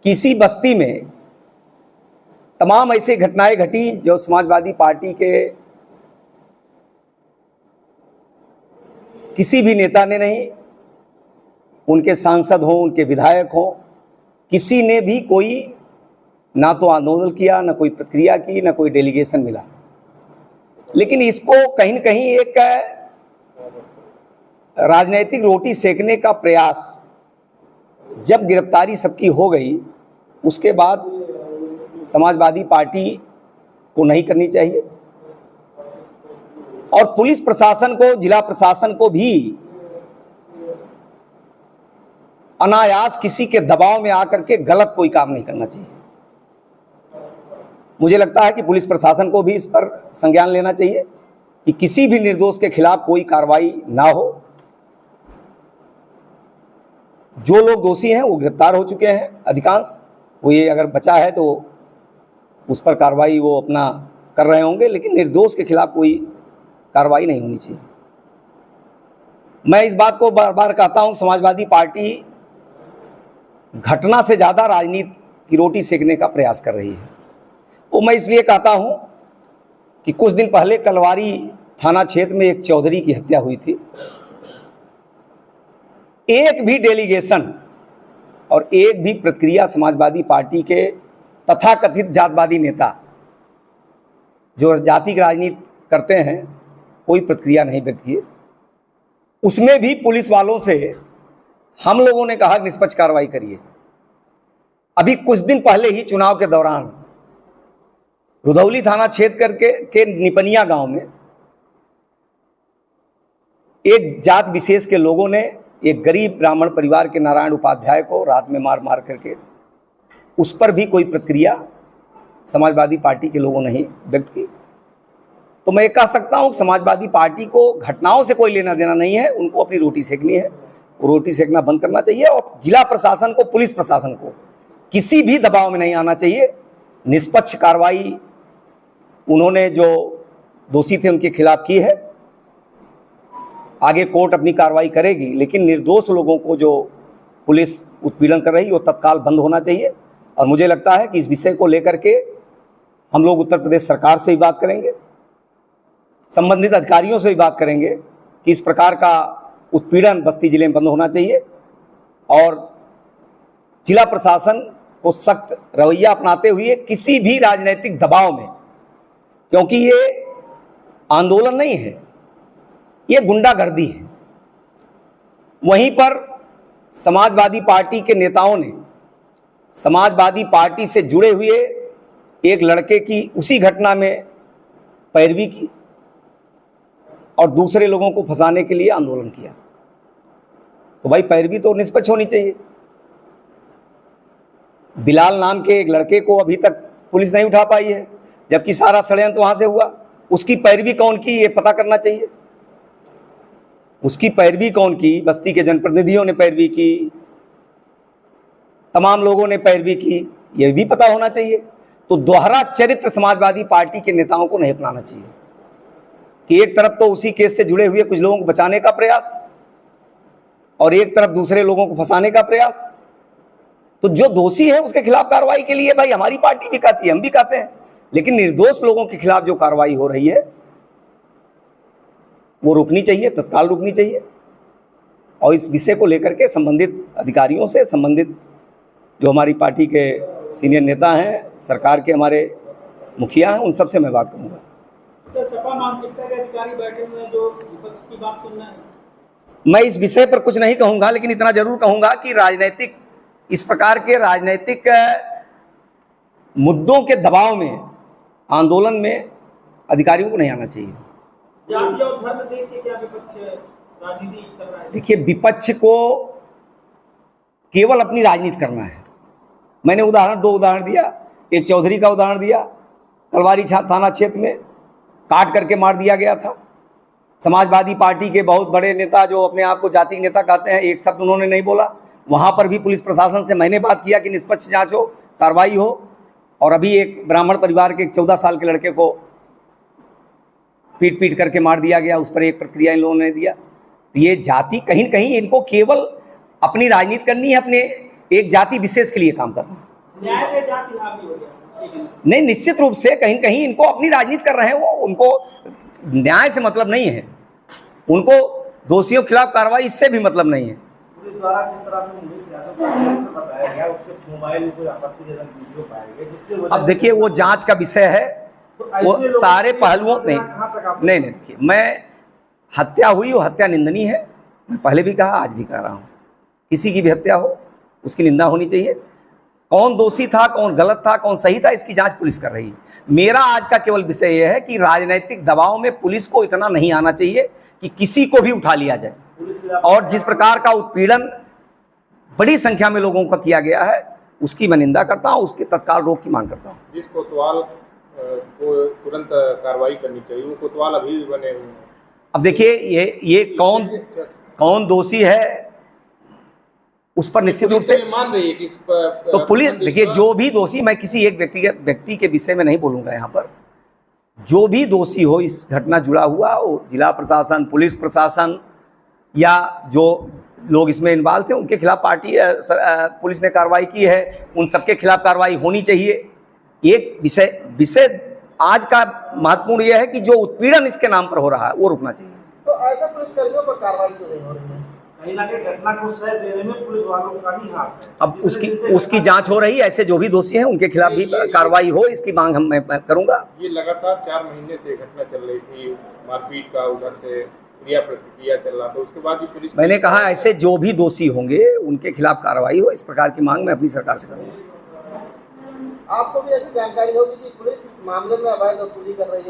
किसी बस्ती में तमाम ऐसी घटनाएं घटी जो समाजवादी पार्टी के किसी भी नेता ने नहीं, उनके सांसद हों, उनके विधायक हों, किसी ने भी कोई ना तो आंदोलन किया, ना कोई प्रक्रिया की, ना कोई डेलीगेशन मिला। लेकिन इसको कहीं न कहीं एक राजनीतिक रोटी सेकने का प्रयास, जब गिरफ्तारी सबकी हो गई उसके बाद समाजवादी पार्टी को नहीं करनी चाहिए और पुलिस प्रशासन को, जिला प्रशासन को भी अनायास किसी के दबाव में आकर के गलत कोई काम नहीं करना चाहिए। मुझे लगता है कि पुलिस प्रशासन को भी इस पर संज्ञान लेना चाहिए कि किसी भी निर्दोष के खिलाफ कोई कार्रवाई ना हो। जो लोग दोषी हैं वो गिरफ्तार हो चुके हैं, अधिकांश। वो ये अगर बचा है तो उस पर कार्रवाई वो अपना कर रहे होंगे, लेकिन निर्दोष के खिलाफ कोई कार्रवाई नहीं होनी चाहिए। मैं इस बात को बार बार कहता हूं, समाजवादी पार्टी घटना से ज़्यादा राजनीति की रोटी सेकने का प्रयास कर रही है। वो मैं इसलिए कहता हूं कि कुछ दिन पहले कलवारी थाना क्षेत्र में एक चौधरी की हत्या हुई थी। एक भी डेलीगेशन और एक भी प्रक्रिया समाजवादी पार्टी के तथाकथित जातवादी नेता जो जाति की राजनीति करते हैं, कोई प्रक्रिया नहीं व्यक्त की। उसमें भी पुलिस वालों से हम लोगों ने कहा निष्पक्ष कार्रवाई करिए। अभी कुछ दिन पहले ही चुनाव के दौरान रुधौली थाना क्षेत्र के निपनिया गांव में एक जात विशेष के लोगों ने एक गरीब ब्राह्मण परिवार के नारायण उपाध्याय को रात में मार मार करके, उस पर भी कोई प्रक्रिया समाजवादी पार्टी के लोगों ने ही व्यक्त की। तो मैं कह सकता हूं समाजवादी पार्टी को घटनाओं से कोई लेना देना नहीं है, उनको अपनी रोटी सेकनी है। वो रोटी सेकना बंद करना चाहिए और जिला प्रशासन को, पुलिस प्रशासन को किसी भी दबाव में नहीं आना चाहिए। निष्पक्ष कार्रवाई उन्होंने जो दोषी थे उनके खिलाफ की है, आगे कोर्ट अपनी कार्रवाई करेगी, लेकिन निर्दोष लोगों को जो पुलिस उत्पीड़न कर रही है वो तत्काल बंद होना चाहिए। और मुझे लगता है कि इस विषय को लेकर के हम लोग उत्तर प्रदेश सरकार से भी बात करेंगे, संबंधित अधिकारियों से भी बात करेंगे कि इस प्रकार का उत्पीड़न बस्ती जिले में बंद होना चाहिए और जिला प्रशासन को सख्त रवैया अपनाते हुए किसी भी राजनीतिक दबाव में, क्योंकि ये आंदोलन नहीं है, ये गुंडागर्दी है। वहीं पर समाजवादी पार्टी के नेताओं ने समाजवादी पार्टी से जुड़े हुए एक लड़के की उसी घटना में पैरवी की और दूसरे लोगों को फंसाने के लिए आंदोलन किया। तो भाई पैरवी तो निष्पक्ष होनी चाहिए। बिलाल नाम के एक लड़के को अभी तक पुलिस नहीं उठा पाई है, जबकि सारा षड्यंत्र वहां से हुआ। उसकी पैरवी कौन की ये पता करना चाहिए। उसकी पैरवी कौन की? बस्ती के जनप्रतिनिधियों ने पैरवी की, तमाम लोगों ने पैरवी की, ये भी पता होना चाहिए। तो दोहरा चरित्र समाजवादी पार्टी के नेताओं को नहीं अपनाना चाहिए कि एक तरफ तो उसी केस से जुड़े हुए कुछ लोगों को बचाने का प्रयास और एक तरफ दूसरे लोगों को फंसाने का प्रयास। तो जो दोषी है उसके खिलाफ कार्रवाई के लिए भाई हमारी पार्टी भी कहती है, हम भी कहते हैं, लेकिन निर्दोष लोगों के खिलाफ जो कार्रवाई हो रही है वो रुकनी चाहिए, तत्काल रुकनी चाहिए। और इस विषय को लेकर के संबंधित अधिकारियों से, संबंधित जो हमारी पार्टी के सीनियर नेता हैं, सरकार के हमारे मुखिया हैं, उन सब से मैं बात करूँगा। तो सपा मानसिकता के अधिकारी बैठे हुए हैं जो विपक्ष की बात सुन रहे हैं। मैं इस विषय पर कुछ नहीं कहूँगा, लेकिन इतना जरूर कहूँगा कि राजनीतिक, इस प्रकार के राजनीतिक मुद्दों के दबाव में, आंदोलन में अधिकारियों को नहीं आना चाहिए। जाति और धर्म देख के क्या विपक्ष राजनीति कर रहा है? देखिए, विपक्ष को केवल अपनी राजनीति करना है। मैंने दो उदाहरण दिया। एक चौधरी का उदाहरण दिया, कलवारी थाना क्षेत्र में काट करके मार दिया गया था। समाजवादी पार्टी के बहुत बड़े नेता जो अपने आप को जाति नेता कहते हैं, एक शब्द उन्होंने नहीं बोला। वहाँ पर भी पुलिस प्रशासन से मैंने बात किया कि निष्पक्ष जांच हो, कार्रवाई हो। और अभी एक ब्राह्मण परिवार के 14 साल के लड़के को पीट करके मार दिया गया, उस पर एक प्रक्रिया इन लोगों ने दिया। तो ये जाति कहीं न कहीं इनको केवल अपनी राजनीति करनी है, अपने एक जाति विशेष के लिए काम करना है। न्याय पे जात यहाँ भी हो गया, ठीक है ना? नहीं, निश्चित रूप से कहीं कहीं इनको अपनी राजनीति कर रहे हैं, वो उनको न्याय से मतलब नहीं है, उनको दोषियों के खिलाफ कार्रवाई इससे भी मतलब नहीं है। पुलिस द्वारा जिस तरह से मोहित यादव को बताया गया, उसके मोबाइल में कोई आपत्तिजनक वीडियो पाया गया, जिसके वजह अब देखिए वो जांच का विषय है, वो सारे पहलुओं नहीं, देखिए मैं हत्या हुई, वो हत्या निंदनीय है, मैं पहले भी कहा आज भी कह रहा हूँ, किसी की भी हत्या हो उसकी निंदा होनी चाहिए। कौन दोषी था, कौन गलत था, कौन सही था, इसकी जांच पुलिस कर रही है। मेरा आज का केवल विषय यह है कि राजनीतिक दबाव में पुलिस को इतना नहीं आना चाहिए कि किसी को भी उठा लिया जाए, और जिस प्रकार का उत्पीड़न बड़ी संख्या में लोगों का किया गया है उसकी मैं निंदा करता हूँ, उसके तत्काल रोक की मांग करता हूँ। जिस कोतवाल को तुरंत कार्रवाई करनी चाहिए, वो कोतवाल अभी भी बने हुए हैं। अब देखिए ये कौन दोषी है उस पर निश्चित रूप से मान रही है कि तो पुलिस, देखिए जो भी दोषी, मैं किसी एक व्यक्ति के विषय में नहीं बोलूंगा यहाँ पर, जो भी दोषी हो इस घटना जुड़ा हुआ, वो जिला प्रशासन, पुलिस प्रशासन या जो लोग इसमें इन्वॉल्व थे उनके खिलाफ पुलिस ने कार्रवाई की है, उन सबके खिलाफ कार्रवाई होनी चाहिए। एक विषय आज का महत्वपूर्ण यह है कि जो उत्पीड़न इसके नाम पर हो रहा है वो रुकना चाहिए। तो ऐसे पुलिसकर्मियों पर कार्रवाई क्यों नहीं हो रही है? कहीं ना कहीं घटना को सह देने में पुलिस वालों का ही हाथ है। अब उसकी जांच हो रही है, ऐसे जो भी दोषी हैं उनके खिलाफ भी कार्रवाई हो, इसकी मांग मैं करूंगा। ये लगातार 4 महीने से घटना चल रही थी, मारपीट का उधर से क्रिया प्रतिक्रिया चल रहा था, उसके बाद भी पुलिस, मैंने कहा ऐसे जो भी दोषी होंगे उनके खिलाफ कार्रवाई हो, इस प्रकार की मांग मैं अपनी सरकार से करूंगा। आपको भी ऐसी जानकारी होगी कि पुलिस इस मामले में अवैध वसूली कर रही है?